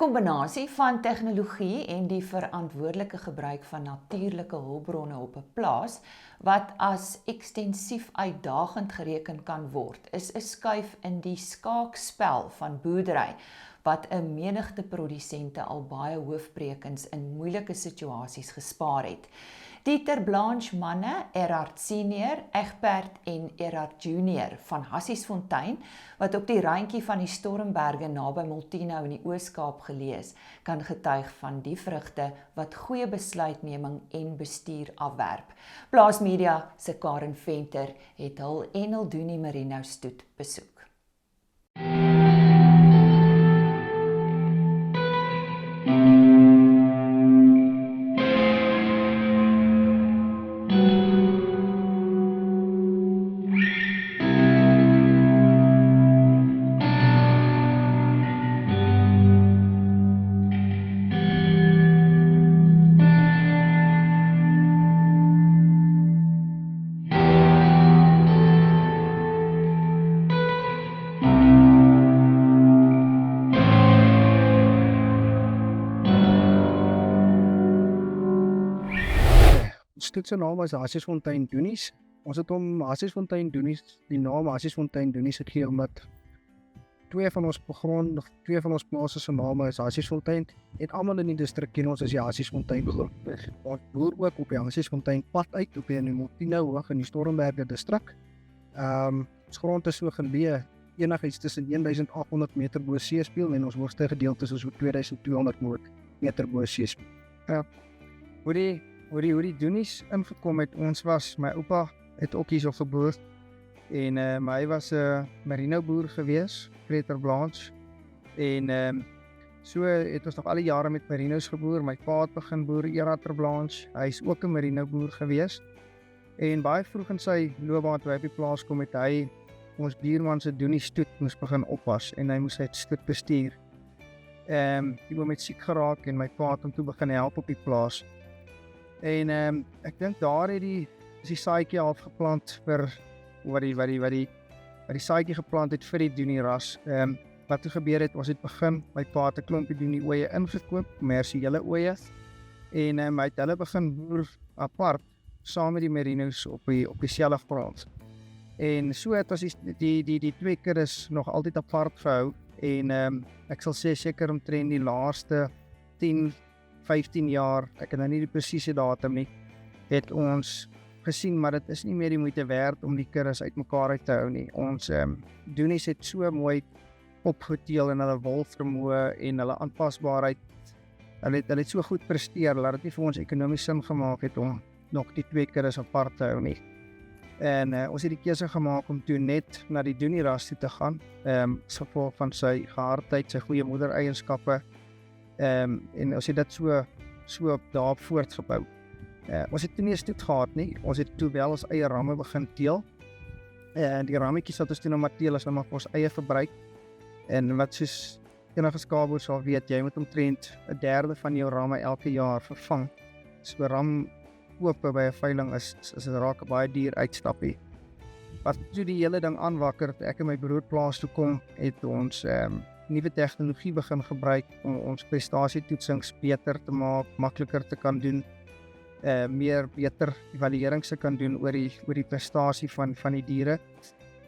kombinasie van tegnologie en die verantwoordelike gebruik van natuurlike hulpbronne op 'n plaas wat as ekstensief uitdagend gereken kan word, is 'n skuif in die skaakspel van boerdery wat 'n menigte produsente al baie hoofbrekens in moeilike situasies gespaar het. Dieter Blanche manne, Erhard Senior, Egbert en Erhard Junior van Hassiesfontein, wat op die randjie van die Stormberge naby Molteno in die Oos-Kaap geleë is, kan getuig van die vrugte wat goeie besluitneming en bestuur afwerp. Plaasmedia se Karen Venter het hul en hul Doenie Merino stoet besoek. Stoet se naam is Hassiesfontein Doenies. Ons het hom Hassiesfontein Doenies, die naam Hassiesfontein Doenies gegee omdat twee van ons plase se name is Hassiesfontein en almal in die distrik ken ons as die Hassiesfontein groep. Ons boer ook op die Hassiesfontein pad uit op die Molteno hoog in die Stormberge distrik. Ons grond is so geleë enigiets tussen 1800 meter bo seespieël en ons hoogste gedeelte is so 2200 meter bo seespieël. Hoe die Doenies ingekom het, my oupa het ook hierso geboor en hy was 'n merino boer gewees, Dieter Blanche, en so het ons nog al die jare met merinos geboer. My pa het begin boer, Erhard Blanche, hy is ook 'n merino boer gewees en baie vroeg in sy loopbaan toe hy op die plaas kom het hy ons buurman se Doenie stoet moes begin oppas en hy moes sy stoet bestuur. Die oom het siek geraak en my pa het hom toe begin help op die plaas. En ek dink daar is die saadjie al geplant vir wat die saadjie geplant het vir die Doenie ras. Wat toe gebeur het, ons het begin, my pa het 'n klompie Doenie oeye ingekoop, kommersiële oeye, en hy het hulle begin boer apart saam met die merinos op dieselfde grond. En so het ons die twee kuddes nog altyd apart gehou en ek sal sê seker omtrent die laaste 10-15 jaar, ek het nou nie die presiese datum nie, het ons gesien, maar dit is nie meer die moeite werd om die kuddes uitmekaar uit te hou nie. Ons Doenies het so mooi opgeteel in hulle wolvermoë en hulle aanpasbaarheid. Hulle het so goed presteer, dat dit nie vir ons ekonomies sin gemaak het om nog die twee kuddes apart te hou nie. En ons het die keuse gemaak om toe net na die Doenie ras toe te gaan, as gevolg van sy gehardheid, sy goeie moedereienskappe, en ons het dit so daarop voortgebou. Ons het toe nie 'n stoet gehad nie, ons het toe wel ons eie ramme begin teel, en die rammetjies wat ons toe nou maar teel is nou maar vir ons eie verbruik, en wat soos enige skaapboer sal weet, jy moet omtrent 1/3 van jou ramme elke jaar vervang. So ram oop by 'n veiling is raak 'n baie duur uitstappie. Wat toe die hele ding aanwakker, toe ek en my broer plaas toe kom, het ons nuwe tegnologie begin gebruik om ons prestasietoetsings beter te maak, makliker te kan doen, beter evaluerings te kan doen oor die prestasie van die diere.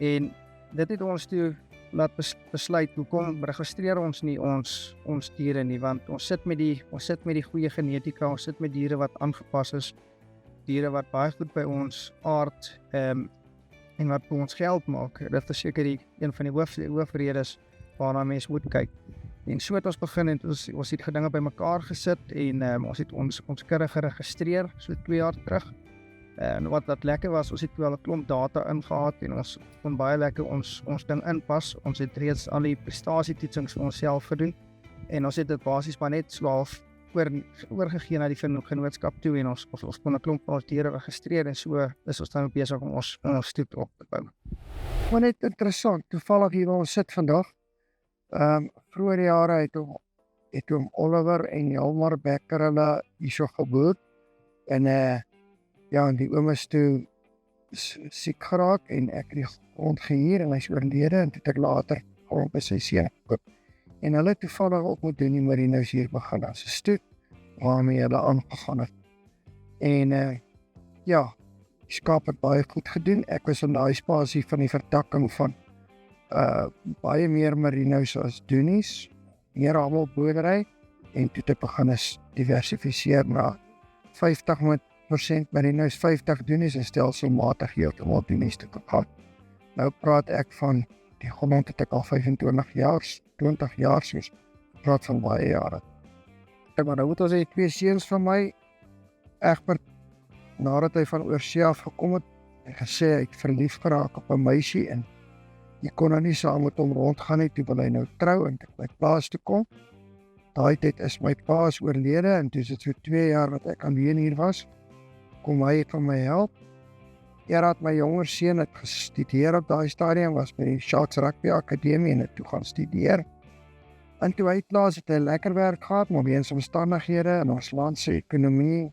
En dit het ons toe laat besluit, hoekom registreer ons nie ons diere nie, want ons sit met die goeie genetika, ons sit met diere wat aangepas is, diere wat baie goed by ons aard en wat vir ons geld maak. Dit is seker een van die hoofredes waarna mens moet kyk. En so het ons begin en ons het gedinge bymekaar gesit en ons het ons kudde geregistreer so 2 jaar terug. En wat lekker was, ons het wel 'n klomp data ingehaat en ons kon baie lekker ons ding inpas. Ons het reeds al die prestasietoetsings vir onsself gedoen en ons het dit basies maar net swaalf oorgegee na die genootskap toe en ons kon 'n klomp van ons diere registreer en so is ons nou besig om ons stoet op te bou. Maar net interessant, toevallig hier waar ons sit vandag. Vroeger jare het oom Oliver en Hjalmar Becker hulle hierso geboer en en die oom is toe siek geraak en ek het die grond gehuur en hy is oorlede en toe het ek later grond by sy seun gekoop. En hulle het toevallig ook met Doenie Merinos hier begin as 'n stoet waarmee hulle aangegaan het. En ja, die skaap het baie goed gedoen. Ek was in daai spasie van die vertakking van baie meer Merinos as Doenies, meer hamelboerdery, en toe te begin is diversifiseer na 50% Merinos, 50 Doenies en stelselmatig heeltemal Doenies te gaan. Nou praat ek van die grond het ek al 25 jaar, 20 jaar soos, praat van baie jare. Maar nou moet ons die 2 seuns van my, Egbert, nadat hy van oorsee af gekom het, en gesê hy het verlief geraak op 'n meisie en jy kon nou nie saam met hom rondgaan nie, toe wil hy nou trou en ek by plaas toe kom. Daai tyd is my pa is oorlede en toe is dit so 2 jaar wat ek alleen hier was, kom hy van my help. Gerard, my jonger seun, het gestudeer op daai stadium, was by die Sharks Rugby Akademie en het toe gaan studeer. En toe hy klaar het hy lekker werk gehad, maar weens omstandighede in ons land se ekonomie,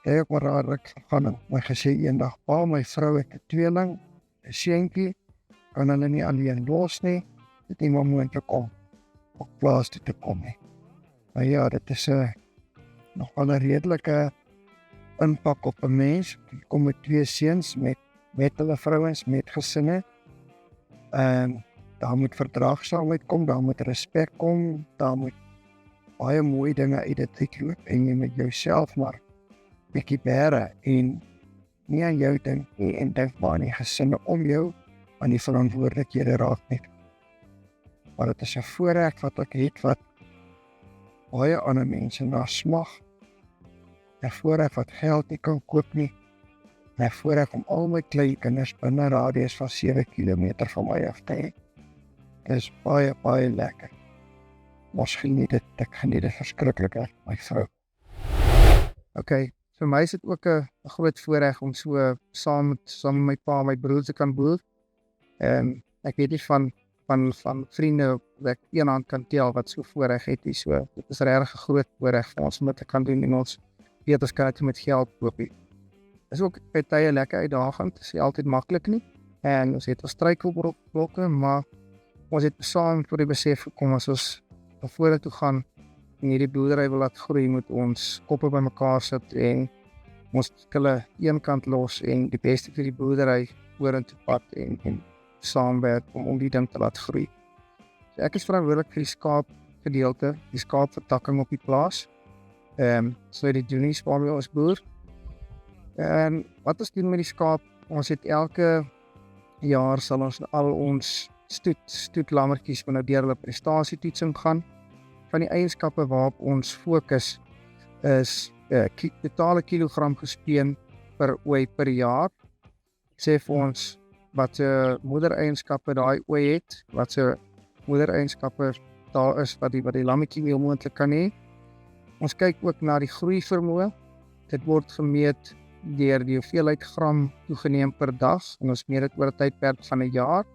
hy ook maar daar ruk gegaan en my gesê eendag, pa, my vrou het 'n tweeling, 'n seentjie, kan hulle nie alleen los nie, dit nie maar moontlik om op plaas toe te kom nie. Maar ja, dit is nogal 'n redelike impak op 'n mens. Jy kom met 2 seuns met hulle vrouens, met gesinne. Daar moet verdraagsaamheid kom, daar moet respek kom, daar moet baie mooi dinge uit dit uitloop en jy met jouself maar bietjie bære en nie aan jou dink nie en dink maar aan die gesinne om jou, aan die verantwoordelikhede raak net. Maar dit is 'n voorreg wat ek het wat baie ander mense na smag. 'n Voorreg wat geld nie kan koop nie. 'n Voorreg om al my kleinkinders binne 'n radius van 7 km van my af te hê. Dit is baie, baie lekker. Ons geniet dit, ek geniet dit verskriklik, my vrou. Okay, vir my is dit ook 'n groot voorreg om so saam met my pa en my broers te kan boer. Ek weet nie van vriende wat ek een hand kan tel wat so voorreg het nie, so dit is regtig 'n groot voorreg vir ons om dit te kan doen en ons weet ons kan dit met geld koop. Dit is ook by tye lekker uitdagend, dit is nie altyd maklik nie en ons het ons struikelblokke, maar ons het saam tot die besef gekom as ons na vorentoe gaan en hierdie boerdery wil laat groei, moet ons koppe bymekaar sit en ons skille een kant los en die beste vir die boerdery vorentoe pad en saamwerk om die ding te laat groei. So ek is verantwoordelik vir die skaapgedeelte, die skaapvertakking op die plaas. So die Doenies waarmee ons boer. En wat ons doen met die skaap, ons het elke jaar sal ons al ons stoetlammetjies nou deur hulle prestasietoetsing gaan. Van die eienskappe waarop ons fokus is totale kilogram gespeen per ooi per jaar. Sê vir ons wat se moedereienskappe daai ooi het, wat se moedereienskappe daar is wat die lammetjie heel moontlik kan hê. Ons kyk ook na die groeivermoë. Dit word gemeet deur die hoeveelheid gram toegeneem per dag en ons meet dit oor 'n tydperk van 'n jaar.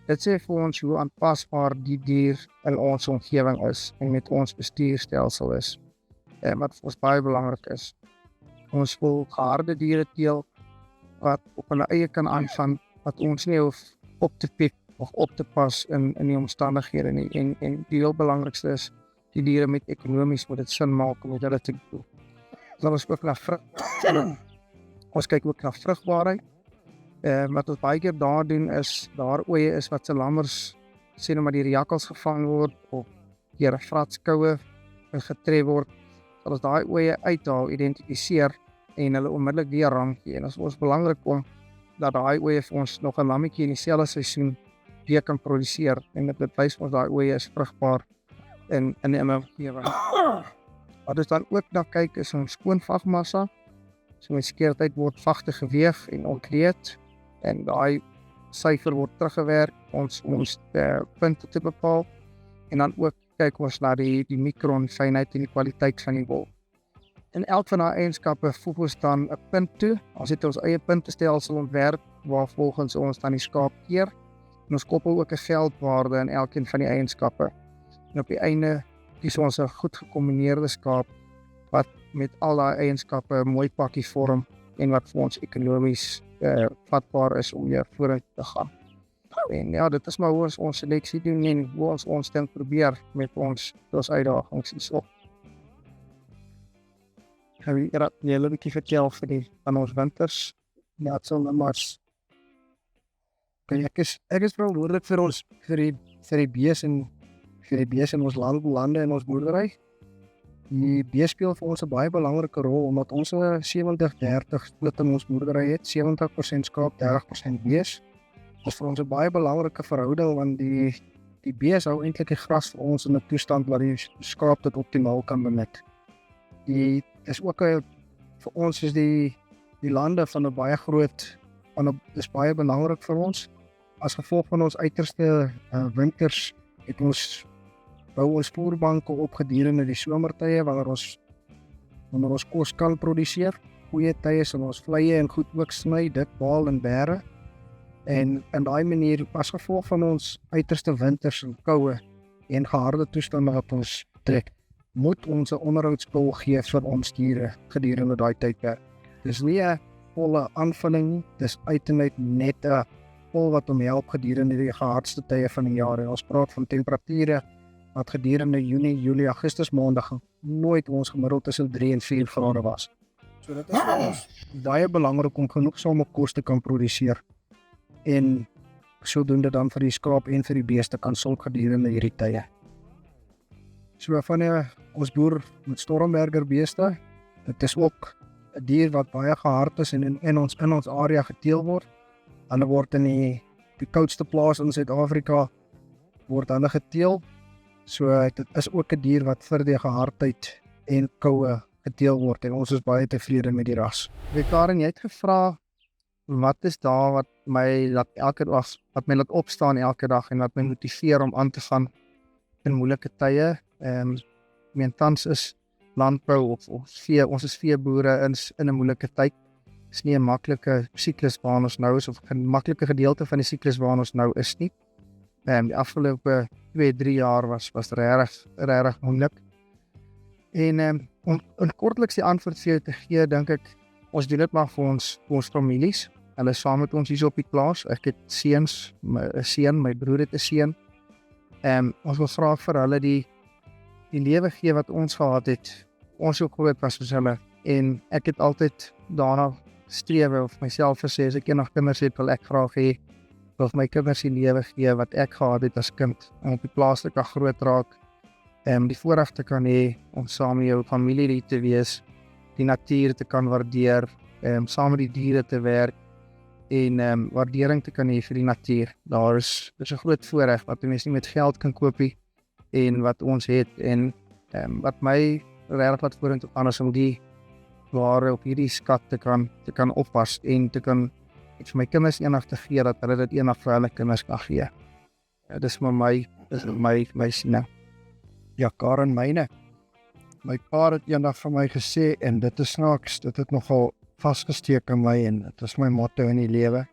Dit sê vir ons hoe aanpasbaar die dier in ons omgewing is en met ons bestuurstelsel is. Wat vir ons baie belangrik is. Ons wil geharde diere teel wat op hulle eie kan aangaan, wat ons nie hoef op te pik of op te pas in die omstandighede nie. En die heel belangrikste is, die diere met ekonomies moet dit sin maak om met hulle te doen. Dan ons ook na ons kyk ook na vrugbaarheid. Wat ons baie keer daar doen is, daar ooie is wat se lammers, sê nou maar deur die jakkals gevang word, of deur 'n vratskoue getref word, sal ons daai ooie uithaal, identifiseer, en hulle onmiddellik weer rankie. En dit is ons belangrik om dat daai ooie vir ons nog 'n lammetjie in dieselfde seisoen weer kan produseer, en dit wys ons daai ooie is vrugbaar in 'n omgewing. Wat ons dan ook na kyk is ons skoonvagmassa. So met skeertyd word vagte geweeg en ontleed, en daai syfer word teruggewerk, ons punte te bepaal, en dan ook kyk ons na die mikron fynheid en die kwaliteit van die wol. In elk van daai eienskappe voeg ons dan 'n punt toe. Ons het ons eie puntestelsel ontwerp waar volgens ons dan die skaap keer, en ons koppel ook 'n geldwaarde in elkeen van die eienskappe. En op die einde kies ons 'n goed gekombineerde skaap wat met al daai eienskappe 'n mooi pakkie vorm en wat vir ons ekonomies vatbaar is om weer vorentoe te gaan. En ja, dit is maar hoe ons seleksie doen en hoe ons ding probeer met ons uitdagings hierso. Gaan we hier 'n hele bietjie vertel van ons winters, mars. Ek is verantwoordelik vir die bees in ons lande en ons boerdery. Die bees speel vir ons 'n baie belangrike rol omdat ons 'n 70-30 split in ons boerdery het, 70% skaap, 30% bees. Dit is vir ons 'n baie belangrike verhouding want die bees hou eintlik die gras vir ons in 'n toestand waar die skaap dit optimaal kan benut. Is ook vir ons is die lande van 'n baie groot dis baie belangrik vir ons. As gevolg van ons uiterste winters het ons bou ons voerbanke op gedurende die somertye wanneer ons kos kan produseer. Goeie tye sal ons vleie en goed ook sny, dik baal en bære. En in daai manier, as gevolg van ons uiterste winters en koue en geharde toestande wat ons trek, moet ons 'n onderhoudspul gee vir ons diere gedurende daai tydperk. Dis nie 'n volle aanvulling nie, dis uit net 'n pul wat hom help gedurende die gehardste tye van die jaar. En ons praat van temperature wat gedurende Junie, Julie, Augustus maandag nooit ons gemiddeld tussen 3 en 4 grade was. So dit is vir ons baie belangrik om genoegsame kos te kan produseer en sodoende dan vir die skaap en vir die beeste kan sorg gedurende hierdie tye. So van ons boer met Stormberger beeste, dit is ook 'n dier wat baie gehard is en in ons area geteel word. Hulle word in die koudste plaas in Suid-Afrika word hulle geteel. So dit is ook 'n dier wat vir die gehardheid en koue geteel word en ons is baie tevrede met die ras. Karen, jy het gevra wat is daar wat my laat opstaan elke dag en wat my motiveer om aan te gaan in moeilike tye. Tans is landbou of ons is veeboere in 'n moeilike tyd. Dit is nie 'n maklike siklus waar ons nou is of 'n maklike gedeelte van die siklus waar ons nou is nie. Die afgelope 2-3 jaar was regtig moeilik. En om kortliks die antwoord vir jou te gee, dink ek, ons doen dit maar vir ons families. Hulle is saam met ons hier op die plaas. Ek het seuns, 'n seun, my broer het 'n seun. Ons wil graag vir hulle die lewe gee wat ons gehad het. Ons so groot was soos hulle. En ek het altyd daarna strewe of myself gesê, as ek nog kinders het, wil ek graag hê, wil my kinders die lewe gee wat ek gehad het as kind. Om op die plaas te kan groot raak. Die voorreg te kan hê om saam met jou familie te wees, die natuur te kan waardeer, saam met die diere te werk en waardering te kan hê vir die natuur. Dis 'n groot voorreg wat mense nie met geld kan koop nie en wat ons het en wat my regtig laat vorentoe gaan is om die ware op hierdie skat te kan oppas en te kan vir my kinders eendag te gee dat hulle dit eendag vir hulle kinders kan gee. Dis maar my sien. Ja, Karen, myne. My pa het eendag vir my gesê en dit is snaaks, dit het nogal vasgesteek in my en dit is my motto in die lewe.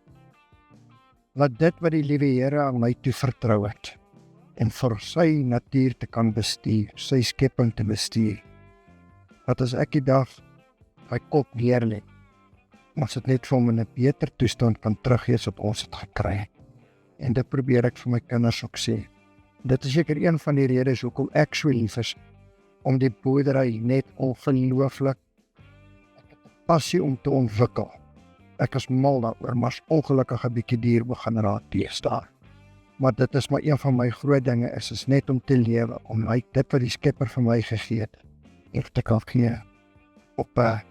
Laat dit wat die liewe Here aan my toe vertrou het en vir sy natuur te kan bestuur, sy skepping te bestuur. Dat as ek die dag my kop neerlê, ons het net vir hom in 'n beter toestand kan teruggee as wat ons het gekry. En dit probeer ek vir my kinders ook sê. Dit is seker een van die redes hoekom ek so lief is om die boerdery net ongelooflik passie om te ontwikkel. Ek is mal daaroor, maar ongelukkig 'n bietjie duur begin raak deesdae. Maar dit is maar een van my groot dinge is net om te lewe, om dit wat die Skepper vir my gegee het, en te kan gee op 'n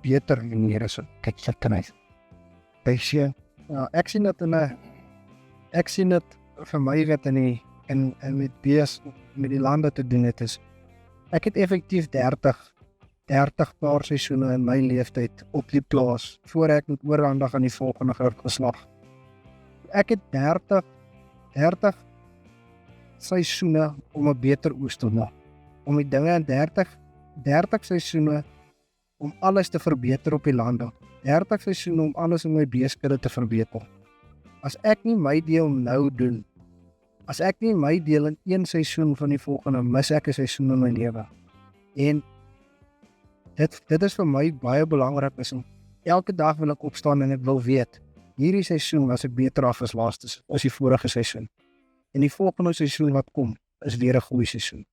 beter manier as kyk vir kry. Ek sien dit vir my wat en met bees met die lande te doen het is. Ek het effektief 30 paar seisoene in my leeftyd op die plaas voor ek moet oorhandig aan die volgende geslag. Ek het 30 seisoene om 'n beter oes te maak. Om die dinge in 30 seisoene om alles te verbeter op die lande. 30 seisoene om alles in my beeskudde te verbeter. As ek nie my deel nou doen, as ek nie my deel in een seisoen van die volgende, mis ek 'n seisoen in my lewe. En dit is vir my baie belangrik, is om elke dag wil ek opstaan en ek wil weet, hierdie seisoen was ek beter af as die vorige seisoen. En die volgende seisoen wat kom, is weer 'n goeie seisoen.